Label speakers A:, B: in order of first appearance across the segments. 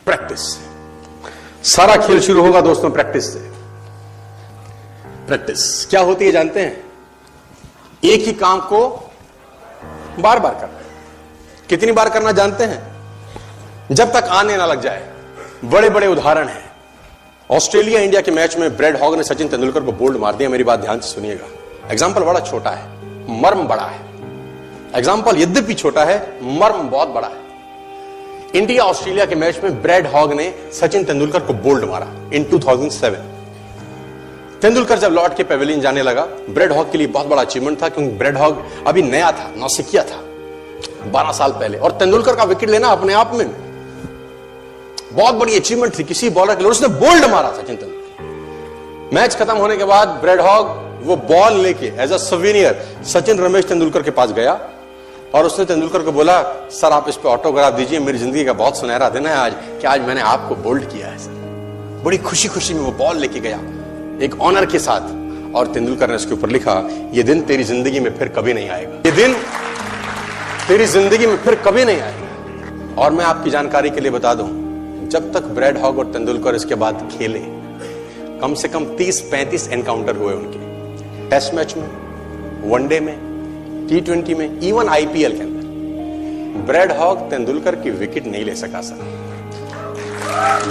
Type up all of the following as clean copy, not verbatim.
A: Practice. सारा खेल शुरू होगा दोस्तों प्रैक्टिस से। प्रैक्टिस क्या होती है जानते हैं? एक ही काम को बार बार करना। कितनी बार करना जानते हैं? जब तक आने ना लग जाए। बड़े बड़े उदाहरण हैं। ऑस्ट्रेलिया इंडिया के मैच में ब्रेड हॉग ने सचिन तेंदुलकर को बोल्ड मार दिया। मेरी बात ध्यान से सुनिएगा। एग्जाम्पल बड़ा छोटा है, मर्म बड़ा है। एग्जाम्पल यद्यपि छोटा है, मर्म बहुत बड़ा है। इंडिया ऑस्ट्रेलिया के मैच में ब्रेड हॉग ने सचिन तेंदुलकर को बोल्ड मारा इन 2007। तेंदुलकर जब लौट के पेविलियन जाने लगा, ब्रेड हॉग के लिए बहुत बड़ा अचीवमेंट था, क्योंकि ब्रेड हॉग अभी नया था, नौसिखिया था 12 साल पहले, और तेंदुलकर का विकेट लेना अपने आप में बहुत बड़ी अचीवमेंट थी किसी बॉलर के लिए। उसने बोल्ड मारा सचिन तेंदुलकर। मैच खत्म होने के बाद ब्रेड हॉग वो बॉल लेके as a souvenir Sachin Ramesh Tendulkar के पास गया और उसने तेंदुलकर को बोला, सर आप इस पे ऑटोग्राफ दीजिए, मेरी जिंदगी का बहुत सुनहरा दिन है आज, कि आज मैंने आपको बोल्ड किया है सर। बड़ी खुशी खुशी में वो बॉल लेके गया एक ऑनर के साथ, और तेंदुलकर ने उसके ऊपर लिखा, ये दिन तेरी जिंदगी में फिर कभी नहीं आएगा, ये दिन तेरी जिंदगी में फिर कभी नहीं आएगा। और मैं आपकी जानकारी के लिए बता दूं, जब तक ब्रेड हॉग और तेंदुलकर इसके बाद खेले, कम से कम 30-35 एनकाउंटर हुए उनके, टेस्ट मैच में, वनडे में, T20 में, इवन IPL के अंदर। ब्रेड हॉग तेंदुलकर की विकेट नहीं ले सका सर।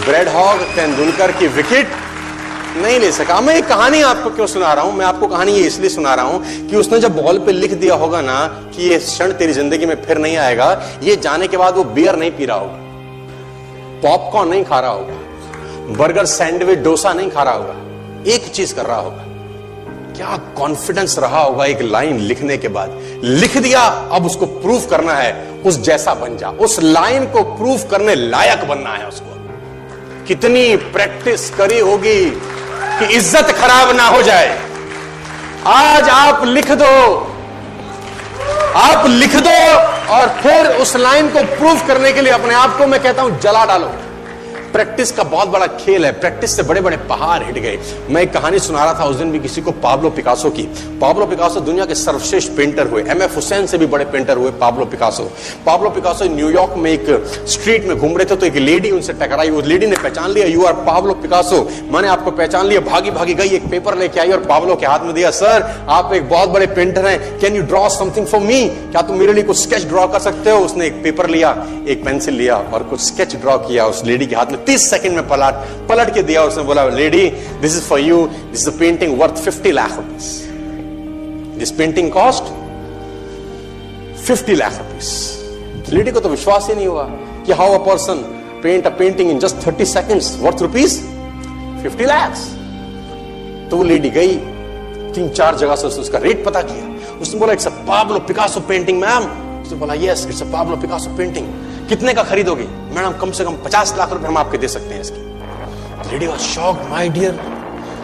A: ब्रेड हॉग तेंदुलकर की विकेट नहीं ले सका। मैं एक कहानी आपको क्यों सुना रहा हूं? मैं आपको कहानी ये इसलिए सुना रहा हूं कि उसने जब बॉल पे लिख दिया होगा ना कि ये क्षण तेरी जिंदगी में फिर नहीं आएगा, ये जाने के बाद वो बियर नहीं पी रहा होगा, पॉपकॉर्न नहीं खा रहा होगा, बर्गर, सैंडविच, डोसा नहीं खा रहा होगा, एक चीज कर रहा होगा। क्या कॉन्फिडेंस रहा होगा एक लाइन लिखने के बाद। लिख दिया, अब उसको प्रूफ करना है, उस जैसा बन जा। उस लाइन को प्रूफ करने लायक बनना है उसको। कितनी प्रैक्टिस करी होगी कि इज्जत खराब ना हो जाए। आज आप लिख दो, आप लिख दो, और फिर उस लाइन को प्रूफ करने के लिए अपने आप को मैं कहता हूं जला डालो। प्रैक्टिस का बहुत बड़ा खेल है। प्रैक्टिस से बड़े बड़े पहाड़ हिट गए। मैं एक कहानी सुना रहा था उस दिन भी किसी को, पाब्लो पिकासो की। पाब्लो पिकासो दुनिया के सर्वश्रेष्ठ पेंटर हुए। MF हुसैन से भी बड़े पेंटर हुए Pablo Picasso. Pablo Picasso New York में एक स्ट्रीट में घूम रहे थे, तो एक लेडी उनसे टकराई। उस लेडी ने पहचान लिया, यू आर पाब्लो पिकासो, मैंने आपको पहचान लिया। भागी भागी गई, एक पेपर लेके आई और पाब्लो के हाथ में दिया। सर आप एक बहुत बड़े पेंटर हैं, can you draw something for me? क्या तुम मेरे लिए कुछ स्केच ड्रॉ कर सकते हो? उसने एक पेपर लिया, एक पेंसिल लिया और कुछ स्केच ड्रॉ किया उस लेडी के हाथ में। 30 सेकंड में पलट के दिया। उसने बोला, lady this is for you, this is a painting worth 50 lakh rupees. This painting cost 50 lakh rupees. Lady को तो विश्वास ही नहीं हुआ कि how a person paint a painting in just 30 seconds worth rupees 50 lakh. तो वो लेडी गई, 3-4 जगह से उसका रेट पता किया। उसने बोला, it's a Pablo Picasso painting ma'am. उसने बोला, yes it's a Pablo Picasso painting. कितने का खरीदोगे? मैडम कम से कम 50 लाख रुपए हम आपके दे सकते हैं इसकी। Lady was shocked, my dear,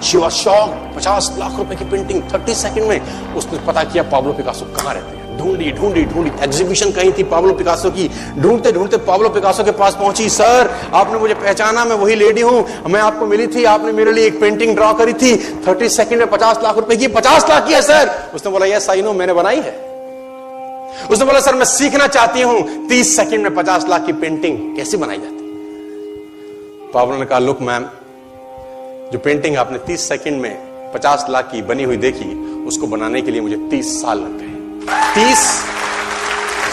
A: she was shocked. 50 lakh रुपए की पेंटिंग 30 सेकंड में। उसने पता किया पाब्लो पिकासो कहां रहते हैं। ढूंढी ढूंढी ढूंढी, एग्जीबिशन कहीं थी पाब्लो पिकासो की। ढूंढते ढूंढते पाब्लो पिकासो के पास पहुंची। सर आपने मुझे पहचाना, मैं वही लेडी हूं, मैं आपको मिली थी, आपने मेरे लिए एक पेंटिंग ड्रॉ करी थी 30 सेकंड में 50 लाख रुपए की। 50 लाख की है सर? उसने बोला, यस आई नो, मैंने बनाई है। उसने बोला, सर मैं सीखना चाहती हूं 30 सेकंड में 50 लाख की पेंटिंग कैसे बनाई जाती। पाब्लो ने कहा, लुक मैम, जो पेंटिंग आपने 30 सेकंड में 50 लाख की बनी हुई देखी, उसको बनाने के लिए मुझे 30 साल लग गए। 30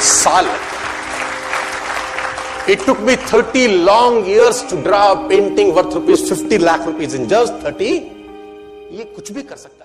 A: साल। It took me 30 long years to draw painting worth ₹50 lakh in just 30। ये कुछ भी कर सकता है।